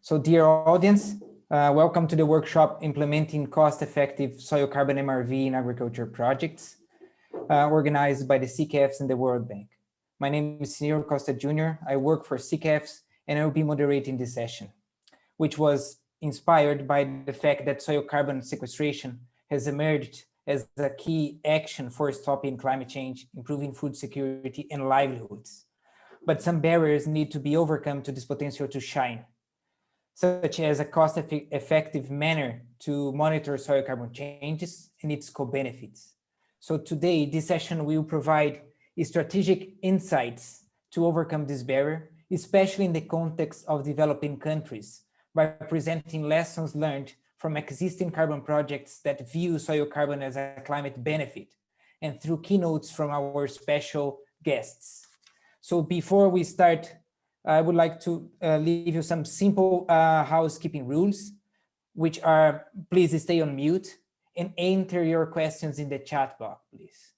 So dear audience, welcome to the workshop Implementing Cost-Effective Soil Carbon MRV in Agriculture Projects, organized by the CCAFs and the World Bank. My name is Senor Costa Jr. I work for CCAFs and I will be moderating this session, which was inspired by the fact that soil carbon sequestration has emerged as a key action for stopping climate change, improving food security and livelihoods. But some barriers need to be overcome to this potential to shine, such as a cost-effective manner to monitor soil carbon changes and its co-benefits. So today, this session will provide strategic insights to overcome this barrier, especially in the context of developing countries, by presenting lessons learned from existing carbon projects that view soil carbon as a climate benefit, and through keynotes from our special guests. So before we start, I would like to leave you some simple housekeeping rules, which are: please stay on mute and enter your questions in the chat box, please.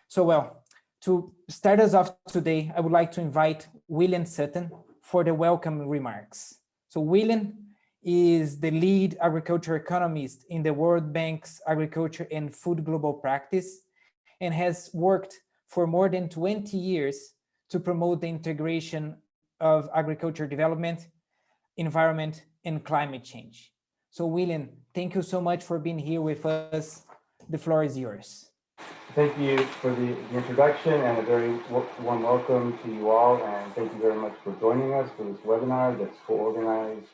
So to start us off today, I would like to invite William Sutton for the welcome remarks. So William is the lead agriculture economist in the World Bank's Agriculture and Food Global Practice and has worked for more than 20 years to promote the integration of agriculture development, environment, and climate change. So William, thank you so much for being here with us. The floor is yours. Thank you for the introduction and a very warm welcome to you all. And thank you very much for joining us for this webinar that's co-organized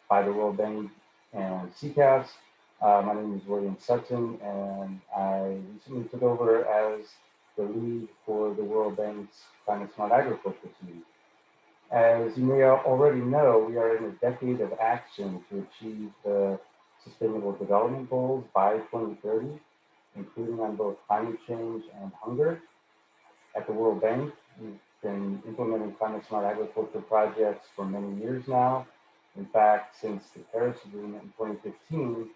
by the World Bank and CCAFs. My name is William Sutton, and I recently took over as the lead for the World Bank's Climate Smart Agriculture team. As you may already know, we are in a decade of action to achieve the Sustainable Development Goals by 2030, including on both climate change and hunger. At the World Bank, we've been implementing climate smart agriculture projects for many years now. In fact, since the Paris Agreement in 2015,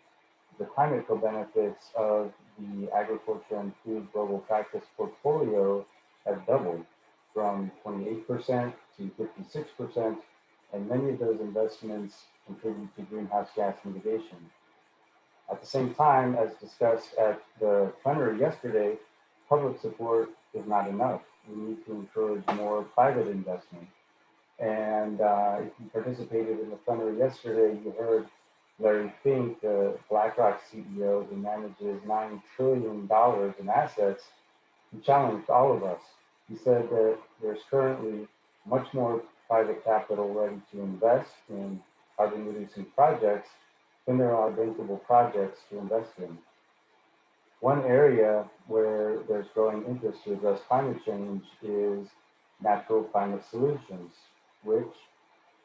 the climate co-benefits of the agriculture and food global practice portfolio have doubled from 28% to 56%, and many of those investments contribute to greenhouse gas mitigation. At the same time, as discussed at the plenary yesterday, public support is not enough. We need to encourage more private investment. And if you participated in the plenary yesterday, you heard Larry Fink, the BlackRock CEO who manages $9 trillion in assets, he challenged all of us. He said that there's currently much more private capital ready to invest in carbon reducing projects than there are bankable projects to invest in. One area where there's growing interest to address climate change is natural climate solutions, which,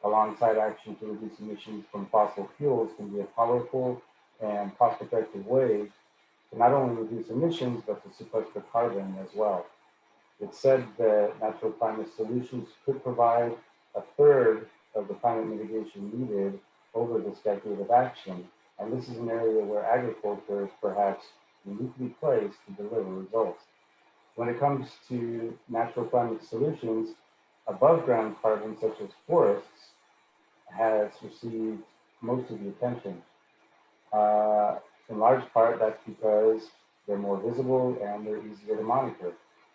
alongside action to reduce emissions from fossil fuels, can be a powerful and cost-effective way to not only reduce emissions, but to sequester carbon as well. It's said that natural climate solutions could provide a third of the climate mitigation needed over this decade of action. And this is an area where agriculture is perhaps uniquely placed to deliver results. When it comes to natural climate solutions, above ground carbon such as forests has received most of the attention. In large part, that's because they're more visible and they're easier to monitor.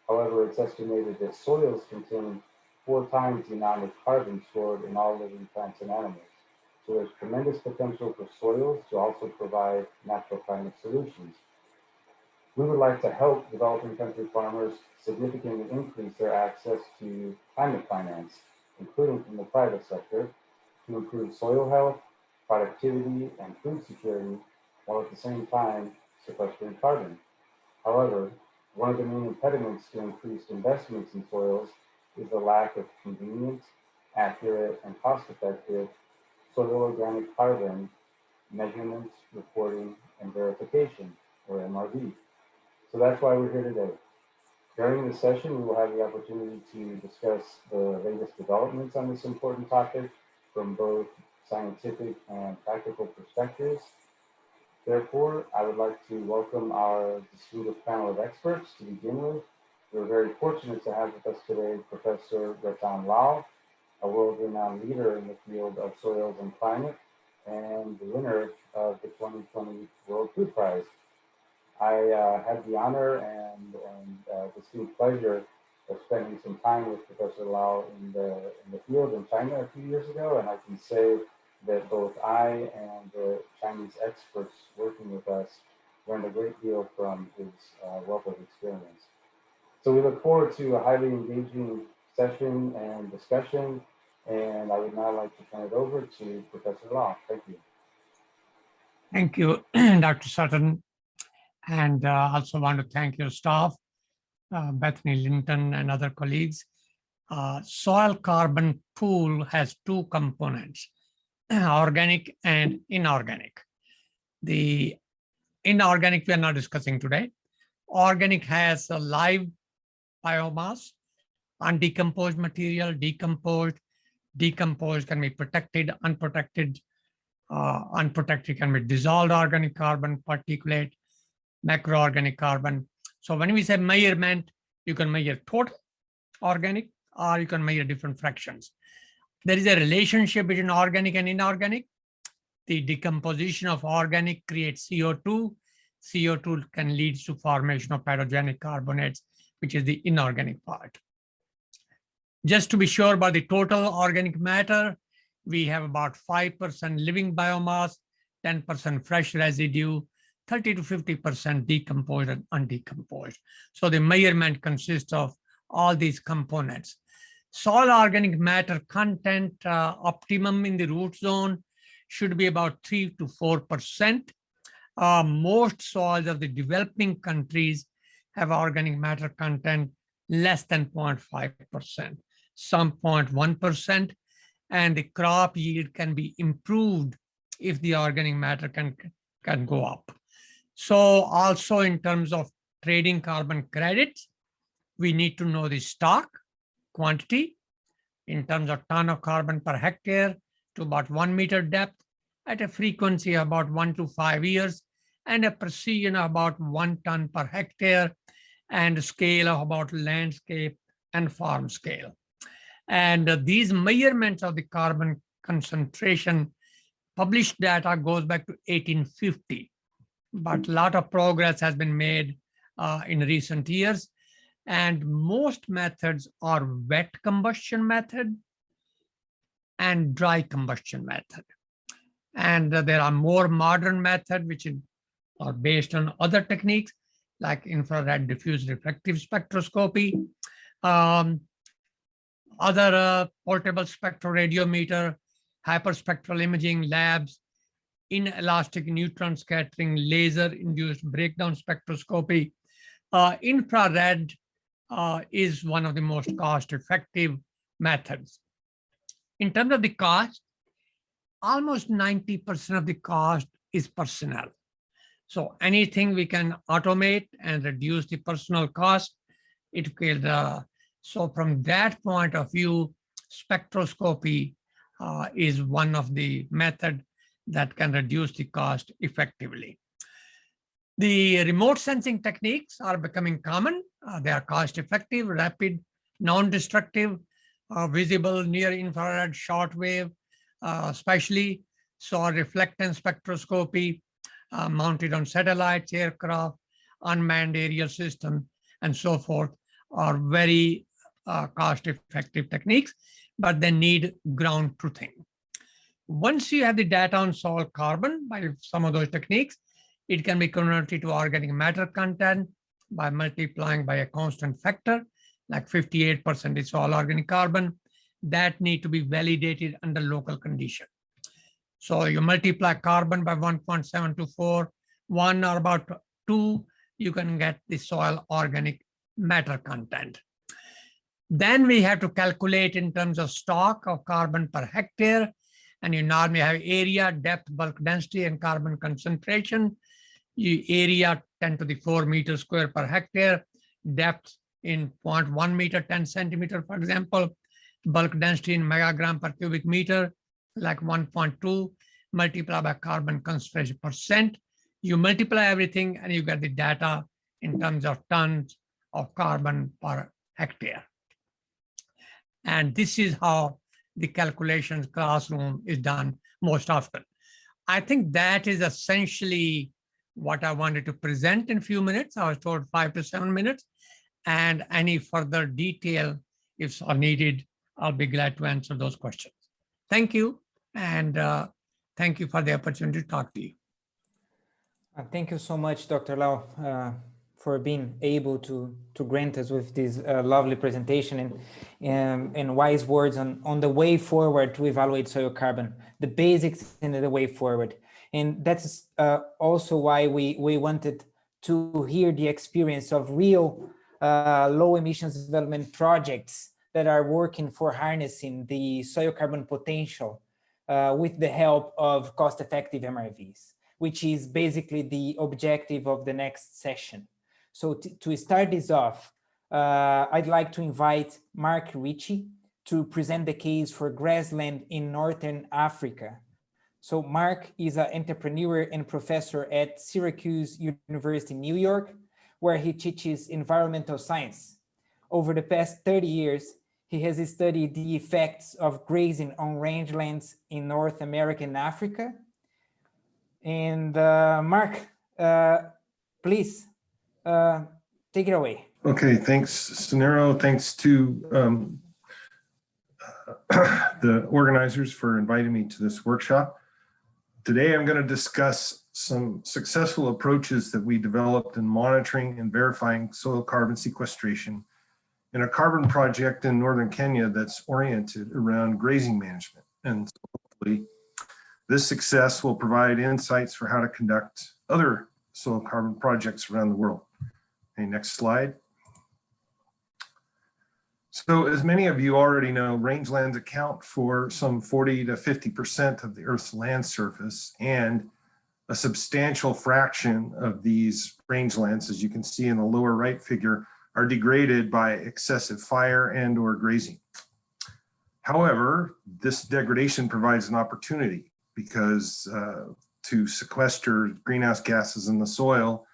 However, it's estimated that soils contain 4 times the amount of carbon stored in all living plants and animals. So there's tremendous potential for soils to also provide natural climate solutions. We would like to help developing country farmers significantly increase their access to climate finance, including from the private sector, to improve soil health, productivity, and food security, while at the same time sequestering carbon. However, one of the main impediments to increased investments in soils is the lack of convenient, accurate, and cost-effective soil organic carbon measurement, reporting, and verification, or MRV. So that's why we're here today. During this session, we will have the opportunity to discuss the latest developments on this important topic from both scientific and practical perspectives. Therefore, I would like to welcome our distinguished panel of experts to begin with. We're very fortunate to have with us today Professor Rattan Lal, a world-renowned leader in the field of soils and climate, and the winner of the 2020 World Food Prize. I had the honor and distinct pleasure of spending some time with Professor Lal in the field in China a few years ago, and I can say that both I and the Chinese experts working with us learned a great deal from his wealth of experience. So we look forward to a highly engaging session and discussion, and I would now like to turn it over to Professor Lal. Thank you. Thank you, Dr. Sutton. And also want to thank your staff, Bethany Linton and other colleagues. Soil carbon pool has two components, organic and inorganic. The inorganic we are not discussing today. Organic has a live biomass, undecomposed material, decomposed can be protected, unprotected. Unprotected can be dissolved organic carbon, particulate, macroorganic carbon. So when we say measurement, you can measure total organic or you can measure different fractions. There is a relationship between organic and inorganic. The decomposition of organic creates CO2. CO2 can lead to formation of pathogenic carbonates, which is the inorganic part. Just to be sure about the total organic matter, we have about 5% living biomass, 10% fresh residue, 30 to 50% decomposed and undecomposed. So the measurement consists of all these components. Soil organic matter content optimum in the root zone should be about 3 to 4%. Most soils of the developing countries have organic matter content less than 0.5%, some 0.1%, and the crop yield can be improved if the organic matter can go up. So also in terms of trading carbon credits, we need to know the stock quantity in terms of ton of carbon per hectare to about 1 meter depth at a frequency of about 1 to 5 years and a precision of about 1 ton per hectare and a scale of about landscape and farm scale. And these measurements of the carbon concentration, published data goes back to 1850, but a lot of progress has been made in recent years. And most methods are wet combustion method and dry combustion method. And there are more modern methods which are based on other techniques like infrared diffuse reflective spectroscopy, other portable spectroradiometer, hyperspectral imaging labs, inelastic neutron scattering, laser-induced breakdown spectroscopy. Infrared is one of the most cost-effective methods. In terms of the cost, almost 90% of the cost is personnel. So anything we can automate and reduce the personal cost, it will. So from that point of view, spectroscopy is one of the methods that can reduce the cost effectively. The remote sensing techniques are becoming common. They are cost-effective, rapid, non-destructive, visible near infrared, shortwave, especially so reflectance spectroscopy mounted on satellites, aircraft, unmanned aerial system, and so forth are very cost-effective techniques, but they need ground truthing. Once you have the data on soil carbon by some of those techniques, it can be converted to organic matter content by multiplying by a constant factor, like 58% is soil organic carbon. That need to be validated under local condition. So you multiply carbon by 1.724, 1 or about 2, you can get the soil organic matter content. Then we have to calculate in terms of stock of carbon per hectare, and you normally have area, depth, bulk density, and carbon concentration. Area 10 to the 4 meters square per hectare, depth in 0.1 meter, 10 centimeter, for example, bulk density in megagram per cubic meter, like 1.2, multiplied by carbon concentration %. You multiply everything and you get the data in terms of tons of carbon per hectare. And this is how the calculations classroom is done most often. I think that is essentially what I wanted to present in a few minutes. I was told 5 to 7 minutes, and any further detail if are needed, I'll be glad to answer those questions. Thank you, and thank you for the opportunity to talk to you. Thank you so much, Dr. Lal, for being able to grant us with this lovely presentation and wise words on the way forward to evaluate soil carbon, the basics and the way forward. And that's also why we wanted to hear the experience of real low emissions development projects that are working for harnessing the soil carbon potential with the help of cost-effective MRVs, which is basically the objective of the next session. So to start this off, I'd like to invite Mark Ritchie to present the case for grassland in Northern Africa. So Mark is an entrepreneur and professor at Syracuse University, New York, where he teaches environmental science. Over the past 30 years, he has studied the effects of grazing on rangelands in North America and Africa. And Mark, please take it away. Okay, thanks, Sunero. Thanks to the organizers for inviting me to this workshop. Today, I'm going to discuss some successful approaches that we developed in monitoring and verifying soil carbon sequestration in a carbon project in northern Kenya that's oriented around grazing management. And hopefully, this success will provide insights for how to conduct other soil carbon projects around the world. Okay, next slide. So as many of you already know, rangelands account for some 40 to 50% of the Earth's land surface, and a substantial fraction of these rangelands, as you can see in the lower right figure, are degraded by excessive fire and or grazing. However, this degradation provides an opportunity because to sequester greenhouse gases in the soil,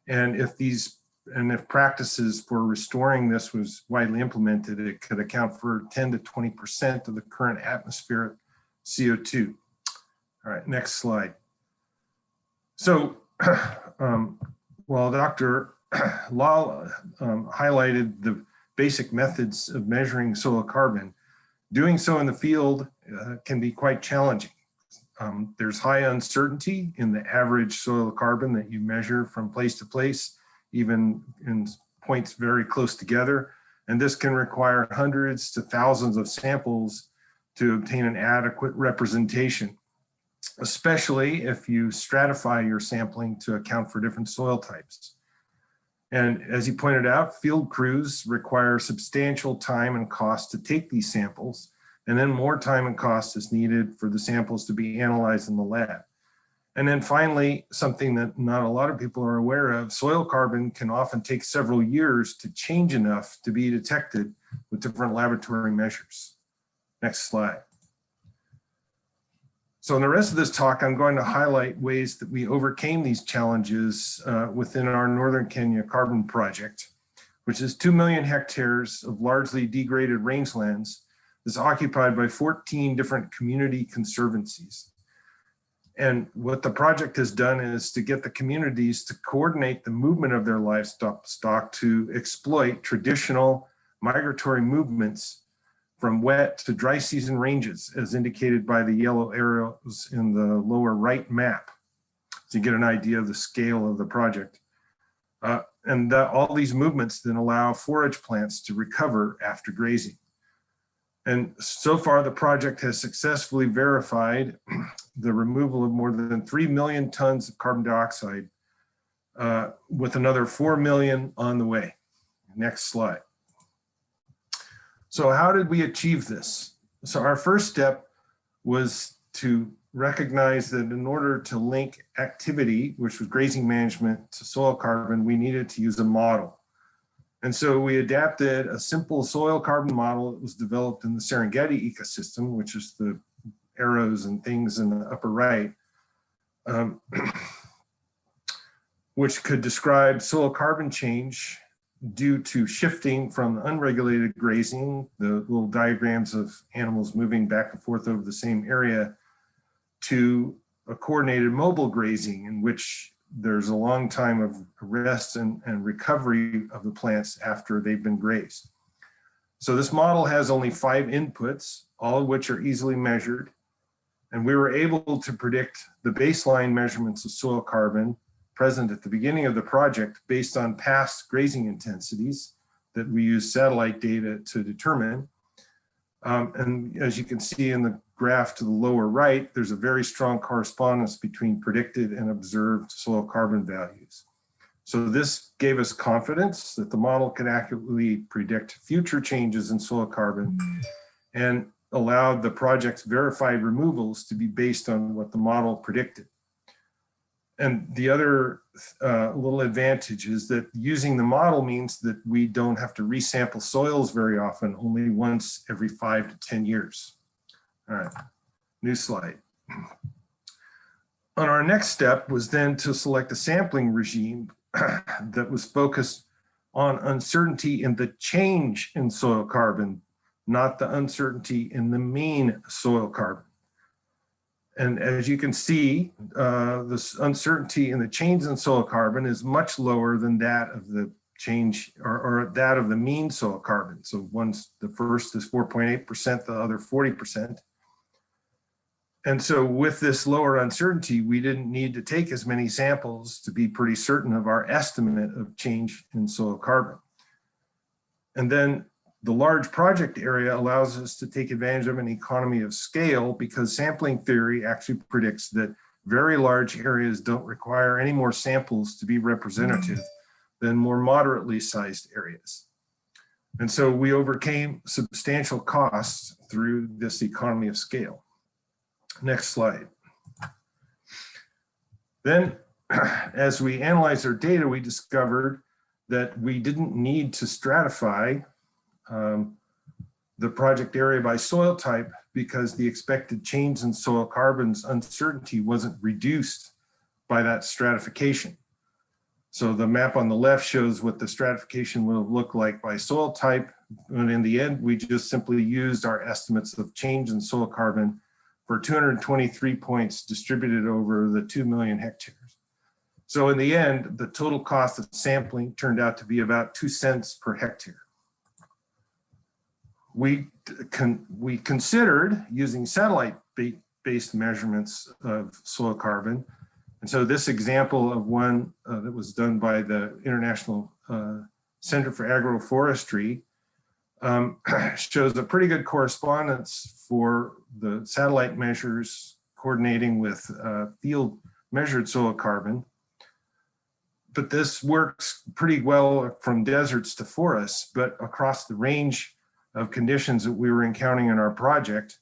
and if practices for restoring this was widely implemented, it could account for 10 to 20% of the current atmospheric CO2. All right, next slide. So while Dr. Lal highlighted the basic methods of measuring soil carbon, doing so in the field can be quite challenging. There's high uncertainty in the average soil carbon that you measure from place to place, even in points very close together. And this can require hundreds to thousands of samples to obtain an adequate representation, especially if you stratify your sampling to account for different soil types. And as you pointed out, field crews require substantial time and cost to take these samples, and then more time and cost is needed for the samples to be analyzed in the lab. And then finally, something that not a lot of people are aware of, soil carbon can often take several years to change enough to be detected with different laboratory measures. Next slide. So in the rest of this talk, I'm going to highlight ways that we overcame these challenges within our Northern Kenya carbon project, which is 2 million hectares of largely degraded rangelands that's occupied by 14 different community conservancies. And what the project has done is to get the communities to coordinate the movement of their livestock to exploit traditional migratory movements from wet to dry season ranges, as indicated by the yellow arrows in the lower right map, so you get an idea of the scale of the project. All these movements then allow forage plants to recover after grazing. And so far, the project has successfully verified the removal of more than 3 million tons of carbon dioxide, with another 4 million on the way. Next slide. So how did we achieve this? So our first step was to recognize that in order to link activity, which was grazing management, to soil carbon, we needed to use a model. And so we adapted a simple soil carbon model that was developed in the Serengeti ecosystem, which is the arrows and things in the upper right, which could describe soil carbon change due to shifting from unregulated grazing, the little diagrams of animals moving back and forth over the same area, to a coordinated mobile grazing in which there's a long time of rest and recovery of the plants after they've been grazed. So this model has only 5 inputs, all of which are easily measured. And we were able to predict the baseline measurements of soil carbon present at the beginning of the project based on past grazing intensities that we use satellite data to determine. And as you can see in the graph to the lower right, there's a very strong correspondence between predicted and observed soil carbon values. So this gave us confidence that the model could accurately predict future changes in soil carbon and allowed the project's verified removals to be based on what the model predicted. And the other little advantage is that using the model means that we don't have to resample soils very often, only once every 5 to 10 years. All right, new slide. On our next step was then to select a sampling regime that was focused on uncertainty in the change in soil carbon, not the uncertainty in the mean soil carbon. And as you can see, this uncertainty in the change in soil carbon is much lower than that of the change or that of the mean soil carbon. So the first is 4.8%, the other 40%. And so with this lower uncertainty, we didn't need to take as many samples to be pretty certain of our estimate of change in soil carbon. And then the large project area allows us to take advantage of an economy of scale because sampling theory actually predicts that very large areas don't require any more samples to be representative than more moderately sized areas. And so we overcame substantial costs through this economy of scale. Next slide. Then, as we analyzed our data, we discovered that we didn't need to stratify the project area by soil type because the expected change in soil carbon's uncertainty wasn't reduced by that stratification. So the map on the left shows what the stratification will look like by soil type. And in the end, we just simply used our estimates of change in soil carbon for 223 points distributed over the 2 million hectares. So in the end, the total cost of sampling turned out to be about 2 cents per hectare. We considered using satellite-based measurements of soil carbon. And so this example of one that was done by the International Center for Agroforestry shows a pretty good correspondence for the satellite measures coordinating with field measured soil carbon. But this works pretty well from deserts to forests, but across the range of conditions that we were encountering in our project,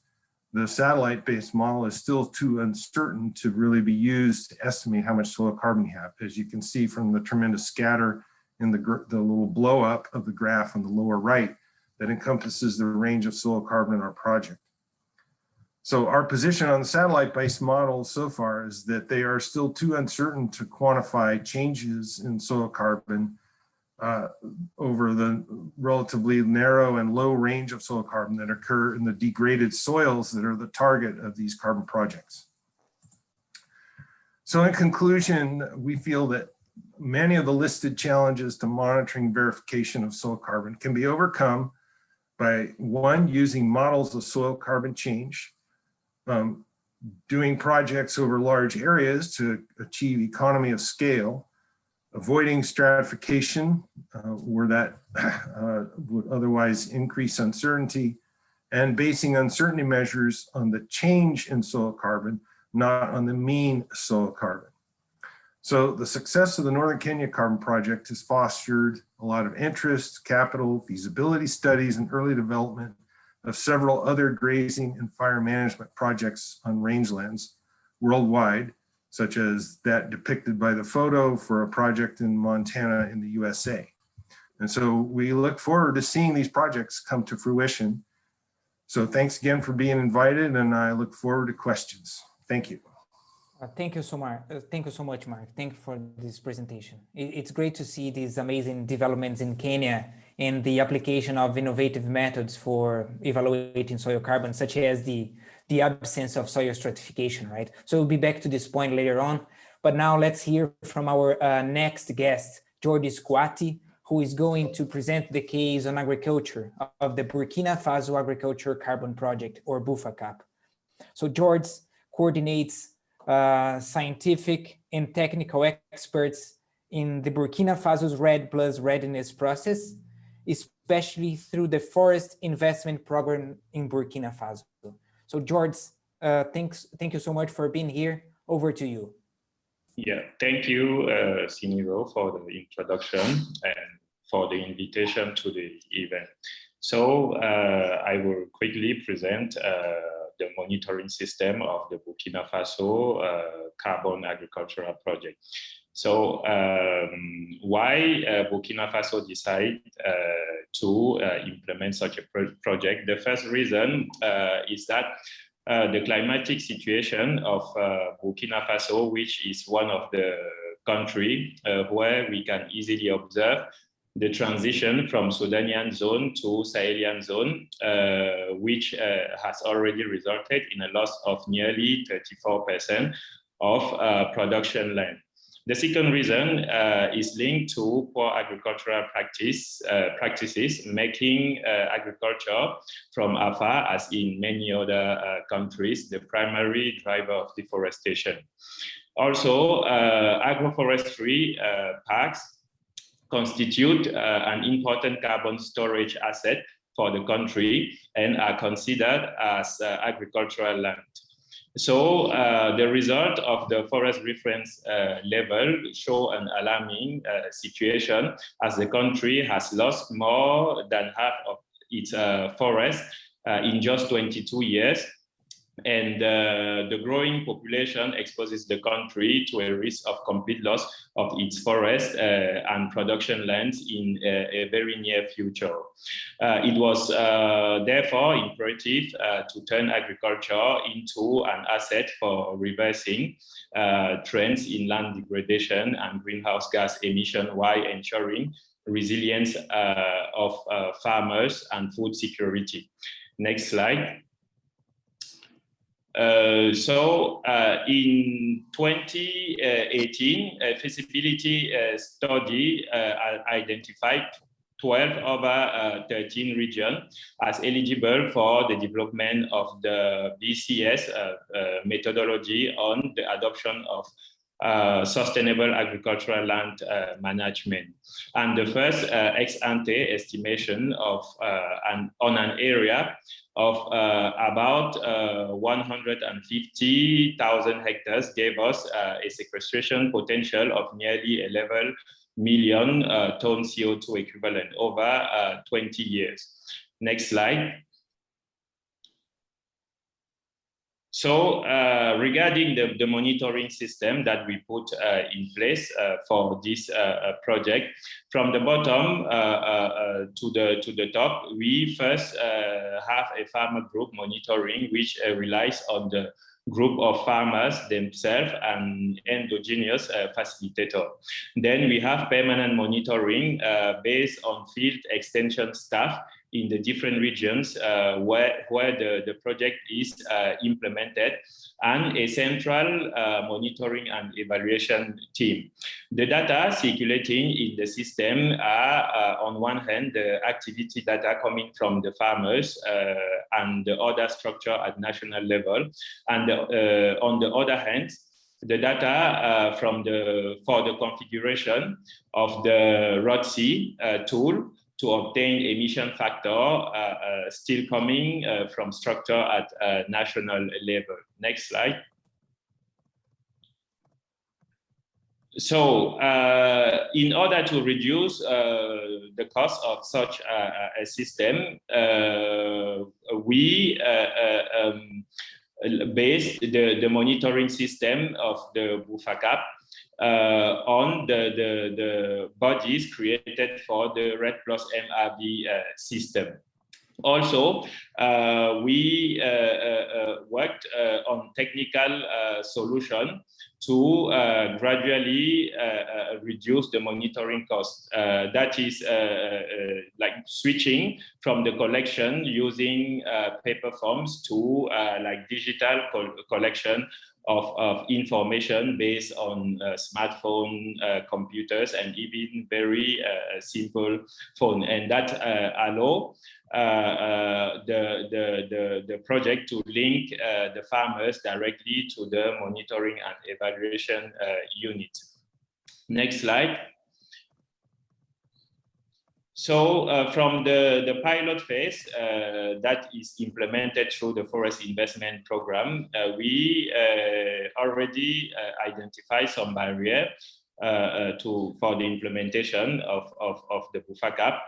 the satellite-based model is still too uncertain to really be used to estimate how much soil carbon you have. As you can see from the tremendous scatter in the little blow up of the graph on the lower right, that encompasses the range of soil carbon in our project. So our position on the satellite-based model so far is that they are still too uncertain to quantify changes in soil carbon over the relatively narrow and low range of soil carbon that occur in the degraded soils that are the target of these carbon projects. So in conclusion, we feel that many of the listed challenges to monitoring verification of soil carbon can be overcome by one, using models of soil carbon change, doing projects over large areas to achieve economy of scale, avoiding stratification where that would otherwise increase uncertainty, and basing uncertainty measures on the change in soil carbon, not on the mean soil carbon. So the success of the Northern Kenya Carbon Project has fostered a lot of interest, capital, feasibility studies, and early development of several other grazing and fire management projects on rangelands worldwide, such as that depicted by the photo for a project in Montana in the USA. And so we look forward to seeing these projects come to fruition. So thanks again for being invited, and I look forward to questions. Thank you. Thank you so much. Thank you so much, Mark. Thank you for this presentation. It's great to see these amazing developments in Kenya and the application of innovative methods for evaluating soil carbon, such as the absence of soil stratification, right? So we'll be back to this point later on. But now let's hear from our next guest, Jordi Squati, who is going to present the case on agriculture of the Burkina Faso Agriculture Carbon Project, or BUFACAP. So George coordinates scientific and technical experts in the Burkina Faso's REDD+ readiness process, especially through the Forest Investment Program in Burkina Faso. So George, thank you so much for being here. Over to you. Yeah, thank you, Siniro, for the introduction and for the invitation to the event. So I will quickly present the monitoring system of the Burkina Faso carbon agricultural project. So why Burkina Faso decided to implement such a project? The first reason is that the climatic situation of Burkina Faso, which is one of the countries where we can easily observe the transition from Sudanian zone to Sahelian zone, which has already resulted in a loss of nearly 34% of production land. The second reason is linked to poor agricultural practices, making agriculture from afar, as in many other countries, the primary driver of deforestation. Also, agroforestry parks constitute an important carbon storage asset for the country and are considered as agricultural land. So the result of the forest reference level show an alarming situation, as the country has lost more than half of its forest in just 22 years. And the growing population exposes the country to a risk of complete loss of its forest and production lands in a very near future. It was therefore imperative to turn agriculture into an asset for reversing trends in land degradation and greenhouse gas emission, while ensuring resilience of farmers and food security. Next slide. In 2018, a feasibility study identified 12 over 13 regions as eligible for the development of the BCS methodology on the adoption of sustainable agricultural land management. And the first ex-ante estimation of on an area of about 150,000 hectares gave us a sequestration potential of nearly 11 million ton CO2 equivalent over 20 years. Next slide. So regarding the monitoring system that we put in place for this project, from the bottom to the top, we first have a farmer group monitoring, which relies on the group of farmers themselves and endogenous facilitator. Then we have permanent monitoring based on field extension staff in the different regions where the project is implemented, and a central monitoring and evaluation team. The data circulating in the system are, on one hand, the activity data coming from the farmers and the other structure at national level, and on the other hand, the data for the configuration of the RODC tool to obtain emission factor still coming from structure at national level. Next slide. So in order to reduce the cost of such a system, we based the monitoring system of the BUFACAP on the bodies created for the REDD+ MRV system. Also, we worked on technical solution to gradually reduce the monitoring cost. That is like switching from the collection using paper forms to like digital collection of information based on smartphone, computers, and even very simple phone. And that allow the project to link the farmers directly to the monitoring and evaluation unit. Next slide. So from the pilot phase that is implemented through the Forest Investment Program, we already identify some barrier for the implementation of the BUFACAP.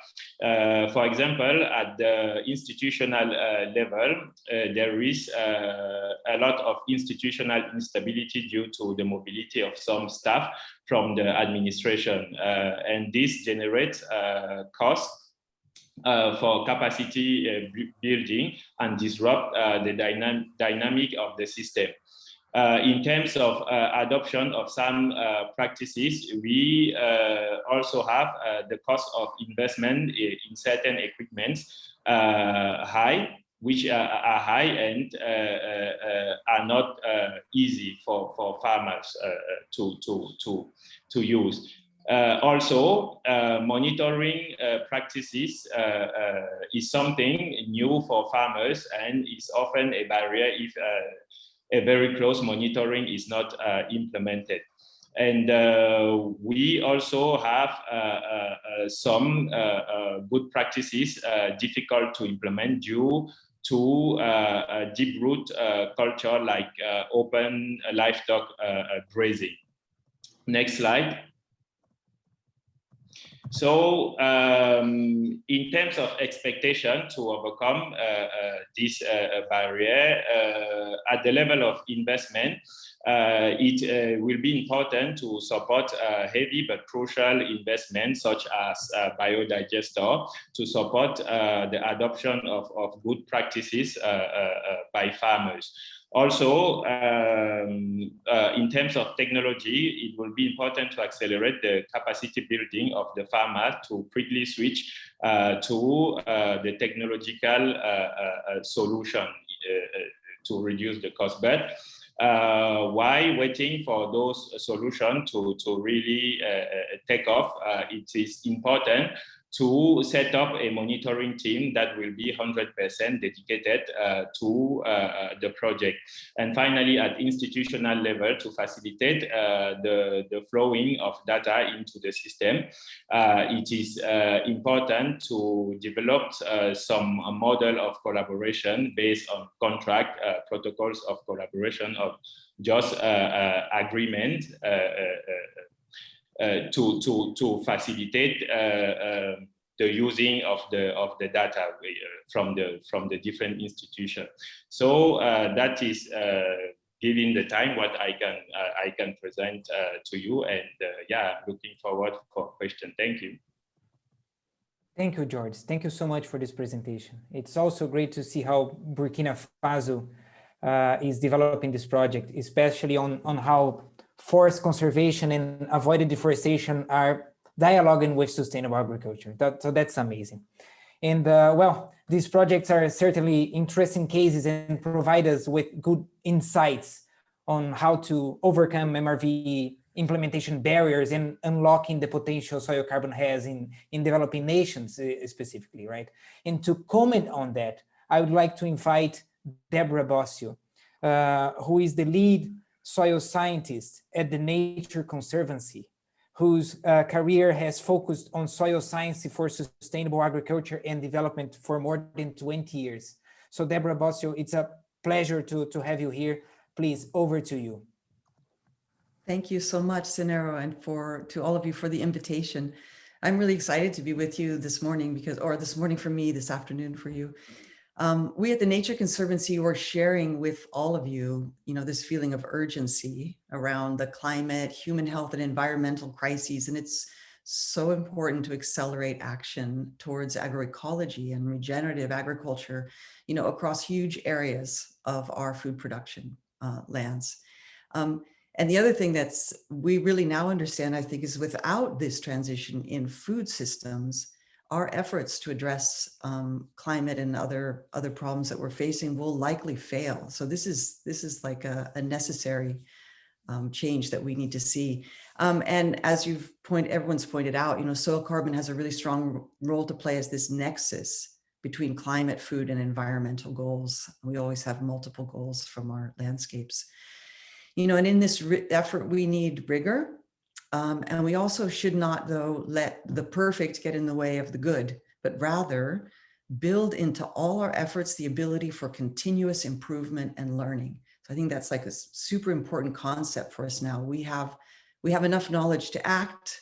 For example, at the institutional level, there is a lot of institutional instability due to the mobility of some staff from the administration, and this generates costs for capacity building and disrupt the dynamic of the system. In terms of adoption of some practices, we also have the cost of investment in certain equipments high, which are high and are not easy for farmers to use. Also, monitoring practices is something new for farmers and is often a barrier if a very close monitoring is not implemented. And we also have some good practices difficult to implement due to deep root culture like open livestock grazing. Next slide. So in terms of expectation to overcome this barrier, at the level of investment, it will be important to support heavy but crucial investments such as biodigester to support the adoption of good practices by farmers. Also, in terms of technology, it will be important to accelerate the capacity building of the farmer to quickly switch to the technological solution to reduce the cost. But while waiting for those solutions to really take off, it is important to set up a monitoring team that will be 100% dedicated to the project. And finally, at institutional level, to facilitate the flowing of data into the system, it is important to develop some model of collaboration based on contract protocols of collaboration of just agreement to facilitate the using of the data from the different institutions. So that is given the time what I can present to you, and yeah, looking forward for question. Thank you. Thank you, George. Thank you so much for this presentation. It's also great to see how Burkina Faso is developing this project, especially on how forest conservation and avoided deforestation are dialoguing with sustainable agriculture. So that's amazing. And well, these projects are certainly interesting cases and provide us with good insights on how to overcome MRV implementation barriers and unlocking the potential soil carbon has in developing nations specifically, right? And to comment on that, I would like to invite Deborah Bossio, who is the lead soil scientist at the Nature Conservancy, whose career has focused on soil science for sustainable agriculture and development for more than 20 years. So Deborah Bossio, it's a pleasure to have you here. Please, over to you. Thank you so much, Cinero, and to all of you for the invitation. I'm really excited to be with you this morning this morning for me, this afternoon for you. We at the Nature Conservancy were sharing with all of you, this feeling of urgency around the climate, human health, and environmental crises. And it's so important to accelerate action towards agroecology and regenerative agriculture, across huge areas of our food production lands. And the other thing we really now understand, I think, is without this transition in food systems, our efforts to address climate and other problems that we're facing will likely fail. So this is like a necessary change that we need to see. And as everyone's pointed out, soil carbon has a really strong role to play as this nexus between climate, food, and environmental goals. We always have multiple goals from our landscapes. And in this effort, we need rigor. And we also should not, though, let the perfect get in the way of the good, but rather build into all our efforts the ability for continuous improvement and learning. So I think that's like a super important concept for us now. We have enough knowledge to act,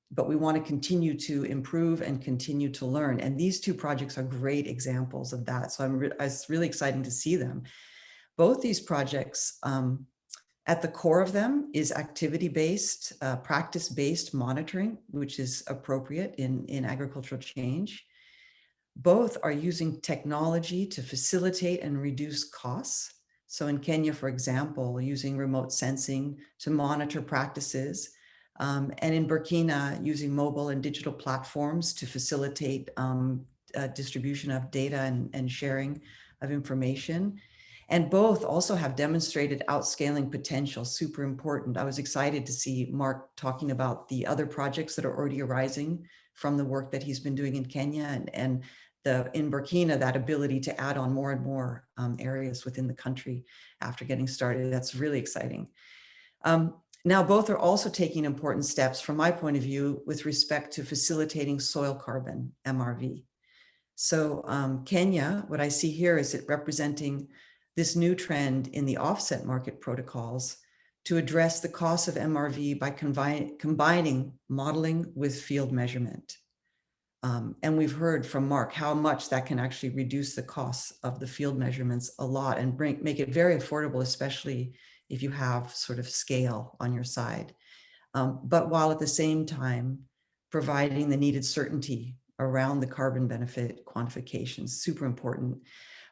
but we want to continue to improve and continue to learn. And these two projects are great examples of that. So it's really exciting to see them. Both these projects, at the core of them is activity-based, practice-based monitoring, which is appropriate in agricultural change. Both are using technology to facilitate and reduce costs. So in Kenya, for example, using remote sensing to monitor practices, and in Burkina, using mobile and digital platforms to facilitate distribution of data and sharing of information. And both also have demonstrated outscaling potential, super important. I was excited to see Mark talking about the other projects that are already arising from the work that he's been doing in Kenya, and in Burkina, that ability to add on more and more areas within the country after getting started. That's really exciting. Now, both are also taking important steps from my point of view with respect to facilitating soil carbon MRV. So Kenya, what I see here is it representing this new trend in the offset market protocols to address the cost of MRV by combining modeling with field measurement. And we've heard from Mark how much that can actually reduce the costs of the field measurements a lot and make it very affordable, especially if you have sort of scale on your side. But while at the same time, providing the needed certainty around the carbon benefit quantification, super important.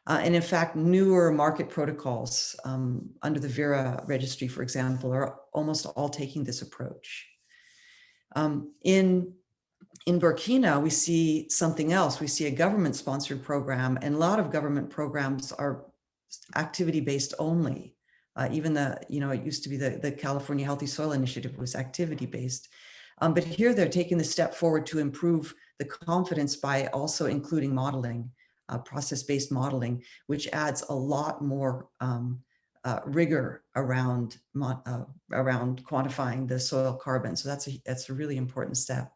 And in fact, newer market protocols under the Vera registry, for example, are almost all taking this approach. In Burkina, we see something else. We see a government-sponsored program, and a lot of government programs are activity-based only. Even it used to be the California Healthy Soil Initiative was activity-based. But here they're taking the step forward to improve the confidence by also including modeling, process-based modeling, which adds a lot more rigor around quantifying the soil carbon. So that's a really important step.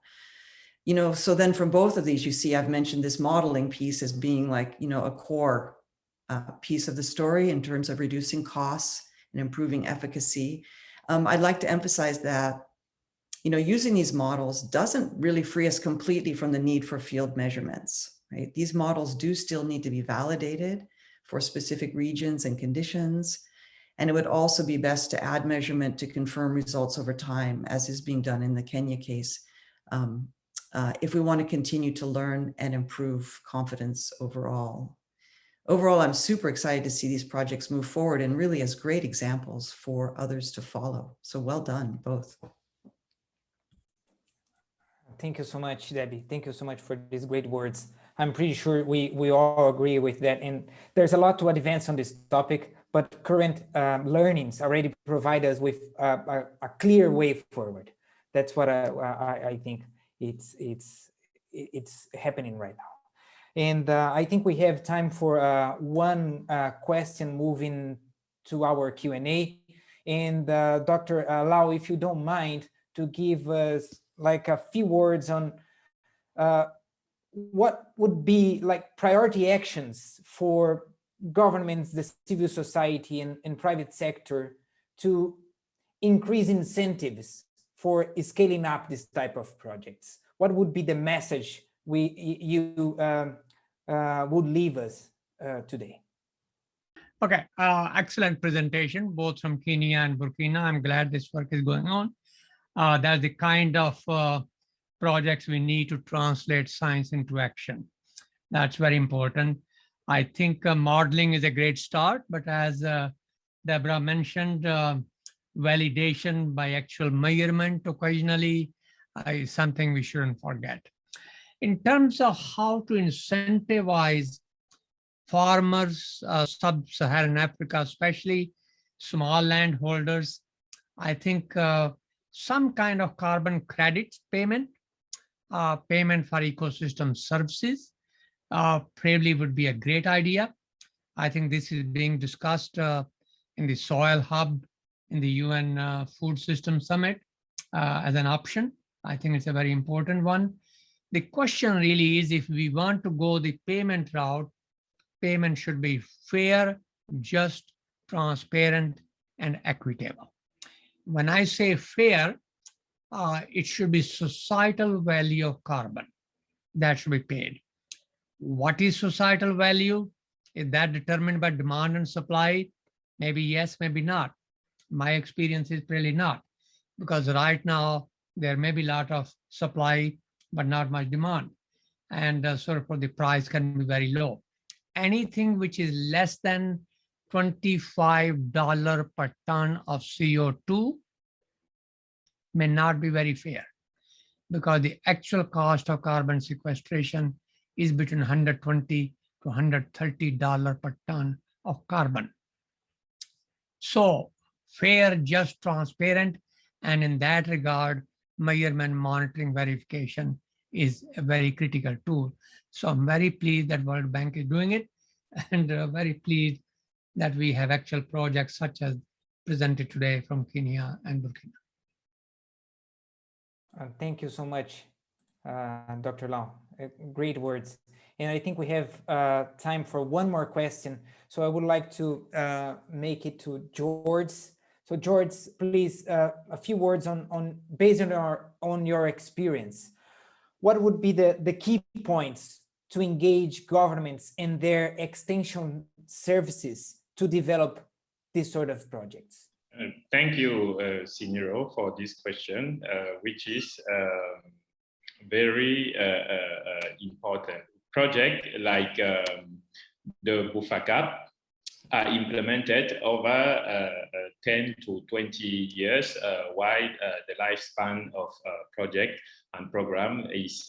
So then from both of these, you see, I've mentioned this modeling piece as being like, a core piece of the story in terms of reducing costs and improving efficacy. I'd like to emphasize that, using these models doesn't really free us completely from the need for field measurements, right? These models do still need to be validated for specific regions and conditions. And it would also be best to add measurement to confirm results over time, as is being done in the Kenya case, if we want to continue to learn and improve confidence overall. Overall, I'm super excited to see these projects move forward and really as great examples for others to follow. So well done, both. Thank you so much, Debbie. Thank you so much for these great words. I'm pretty sure we all agree with that. And there's a lot to advance on this topic, but current learnings already provide us with a clear way forward. That's what I think it's happening right now. And I think we have time for one question moving to our Q&A. And Dr. Lal, if you don't mind to give us like a few words on what would be like priority actions for governments, the civil society and private sector to increase incentives for scaling up this type of projects. What would be the message you would leave us today? Okay, excellent presentation, both from Kenya and Burkina. I'm glad this work is going on. That's the kind of projects, we need to translate science into action. That's very important. I think modeling is a great start, but as Deborah mentioned, validation by actual measurement occasionally is something we shouldn't forget. In terms of how to incentivize farmers, sub-Saharan Africa, especially small landholders, I think some kind of carbon credits payment, payment for ecosystem services, probably would be a great idea. I think this is being discussed in the Soil Hub in the UN Food System Summit as an option. I think it's a very important one. The question really is, if we want to go the payment route, payment should be fair, just, transparent, and equitable. When I say fair, it should be societal value of carbon that should be paid. What is societal value? Is that determined by demand and supply? Maybe yes, maybe not. My experience is really not, because right now there may be a lot of supply, but not much demand. And so for the price can be very low. Anything which is less than $25 per ton of CO2 may not be very fair, because the actual cost of carbon sequestration is between $120 to $130 per ton of carbon. So fair, just, transparent, and in that regard, measurement, monitoring, verification is a very critical tool. So I'm very pleased that World Bank is doing it, and very pleased that we have actual projects such as presented today from Kenya and Burkina. Thank you so much, Dr. Lal. Great words. And I think we have time for one more question. So I would like to make it to George. So George, please, a few words on based on your experience. What would be the key points to engage governments and their extension services to develop this sort of projects? Thank you, Siniro, for this question, which is very important. Projects like the Bufacap are implemented over 10 to 20 years, while the lifespan of project and program is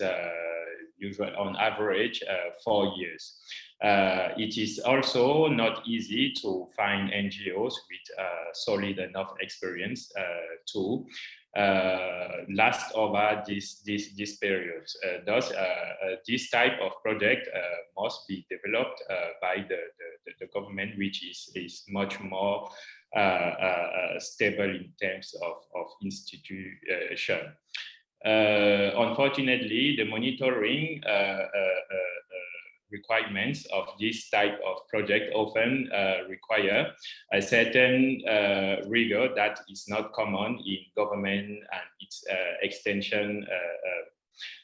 usually on average 4 years. It is also not easy to find NGOs with solid enough experience to last over this period. Thus, this type of project must be developed by the government, which is much more stable in terms of institution. Unfortunately, the monitoring requirements of this type of project often require a certain rigor that is not common in government and its extension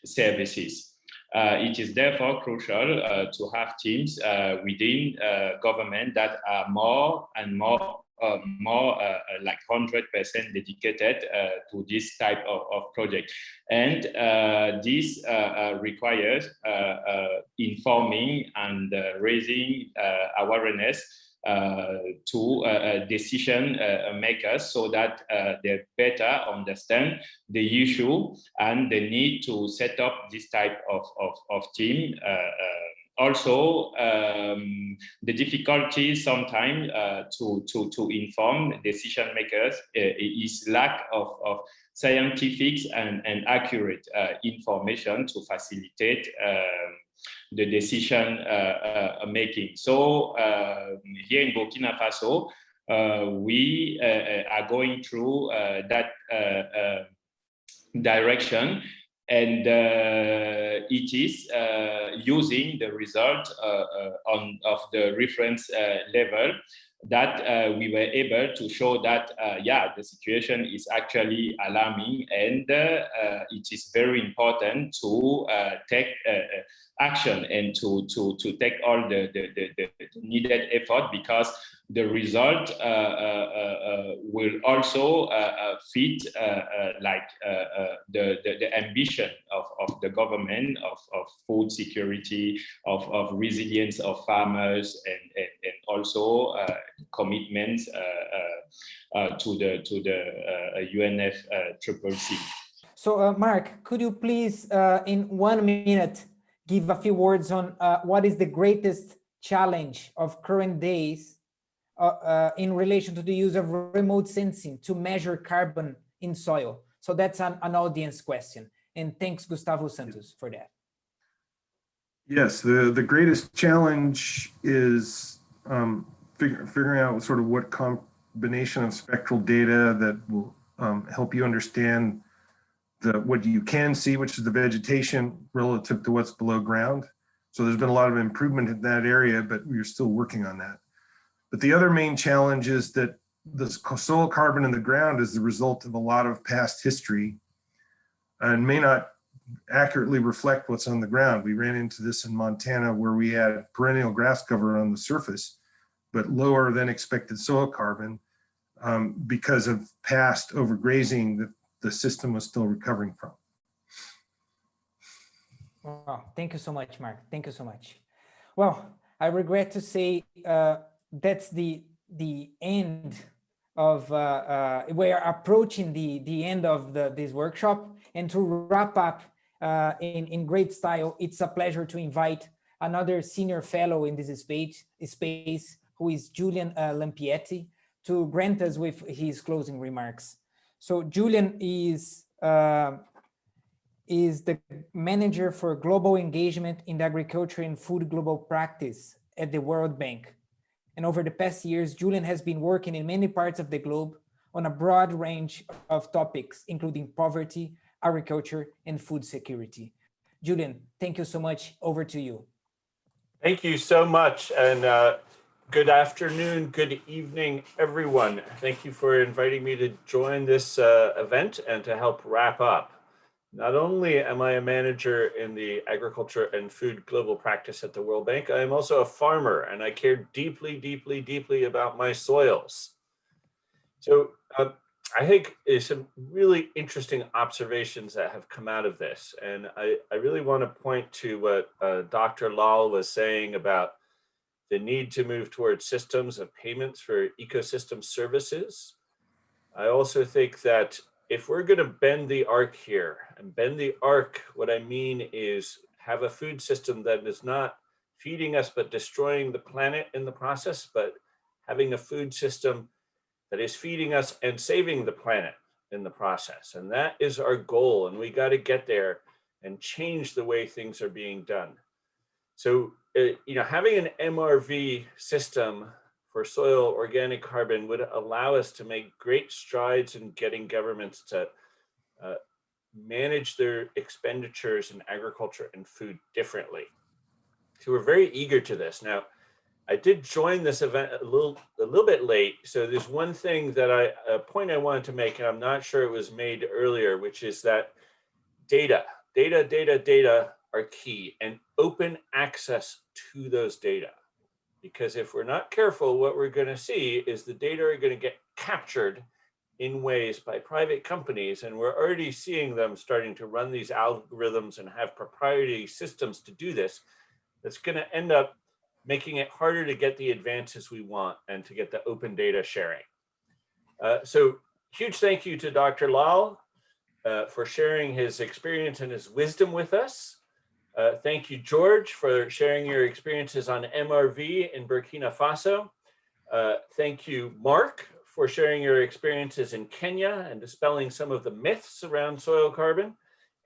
services. It is therefore crucial to have teams within government that are more and more like 100% dedicated to this type of project. And this requires informing and raising awareness to decision makers, so that they better understand the issue and the need to set up this type of team. Also, the difficulty sometimes to inform decision makers is lack of scientific and accurate information to facilitate the decision making. So here in Burkina Faso, we are going through that direction. And it is using the result of the reference level that we were able to show that, yeah, the situation is actually alarming, and it is very important to take action and to take all the needed effort, because the result will also fit the ambition of the government of food security, of resilience of farmers, and also commitments to the UNFCCC. So, Mark, could you please, in 1 minute, give a few words on what is the greatest challenge of current days in relation to the use of remote sensing to measure carbon in soil? So that's an audience question. And thanks, Gustavo Santos, for that. Yes, the greatest challenge is figuring out sort of what combination of spectral data that will help you understand what you can see, which is the vegetation relative to what's below ground. So there's been a lot of improvement in that area, but we're still working on that. But the other main challenge is that the soil carbon in the ground is the result of a lot of past history and may not accurately reflect what's on the ground. We ran into this in Montana where we had perennial grass cover on the surface, but lower than expected soil carbon because of past overgrazing that the system was still recovering from. Wow, thank you so much, Mark. Thank you so much. Well, I regret to say that's the end of, we are approaching the end of this workshop. And to wrap up in great style, it's a pleasure to invite another senior fellow in this space who is Julian Lampietti, to grant us with his closing remarks. So Julian is the manager for global engagement in the agriculture and food global practice at the World Bank. And over the past years, Julian has been working in many parts of the globe on a broad range of topics, including poverty, agriculture, and food security. Julian, thank you so much. Over to you. Thank you so much. And good afternoon, good evening, everyone. Thank you for inviting me to join this event and to help wrap up. Not only am I a manager in the agriculture and food global practice at the World Bank, I am also a farmer, and I care deeply, deeply, deeply about my soils. So I think there's some really interesting observations that have come out of this. And I really want to point to what Dr. Lal was saying about the need to move towards systems of payments for ecosystem services. I also think that if we're going to bend the arc here, and bend the arc, what I mean is have a food system that is not feeding us but destroying the planet in the process, but having a food system that is feeding us and saving the planet in the process. And that is our goal, and we got to get there and change the way things are being done. So, having an MRV system for soil organic carbon would allow us to make great strides in getting governments to manage their expenditures in agriculture and food differently. So we're very eager to this. Now, I did join this event a little bit late. So there's one thing that a point I wanted to make, and I'm not sure it was made earlier, which is that data are key, and open access to those data. Because if we're not careful, what we're going to see is the data are going to get captured in ways by private companies, and we're already seeing them starting to run these algorithms and have proprietary systems to do this. That's going to end up making it harder to get the advances we want and to get the open data sharing. So huge thank you to Dr. Lal for sharing his experience and his wisdom with us. Thank you, George, for sharing your experiences on MRV in Burkina Faso. Thank you, Mark, for sharing your experiences in Kenya and dispelling some of the myths around soil carbon.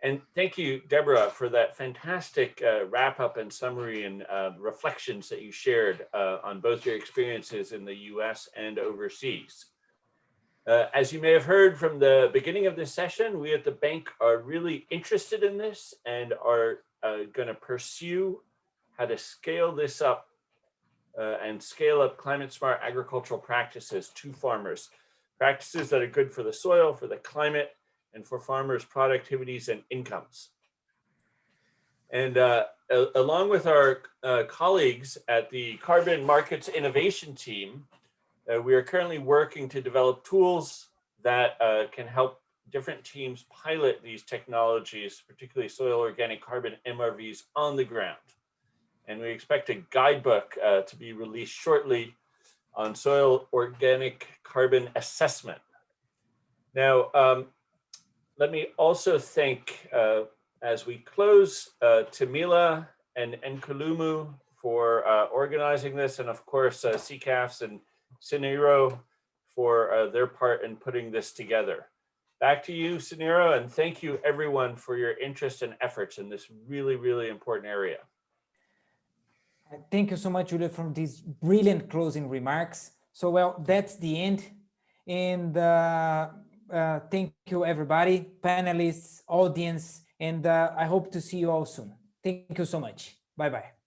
And thank you, Deborah, for that fantastic wrap up and summary and reflections that you shared on both your experiences in the US and overseas. As you may have heard from the beginning of this session, we at the bank are really interested in this and are going to pursue how to scale this up and scale up climate smart agricultural practices to farmers, practices that are good for the soil, for the climate, and for farmers' productivities and incomes. And along with our colleagues at the Carbon Markets Innovation Team, We are currently working to develop tools that can help different teams pilot these technologies, particularly soil organic carbon MRVs, on the ground. And we expect a guidebook to be released shortly on soil organic carbon assessment. Now, let me also thank, as we close, Tamila and Nkulumu for organizing this, and of course, CCAFs and Siniro for their part in putting this together. Back to you, Siniro, and thank you everyone for your interest and efforts in this really, really important area. Thank you so much, Julia, for these brilliant closing remarks. So, well, that's the end. And thank you, everybody, panelists, audience, and I hope to see you all soon. Thank you so much. Bye-bye.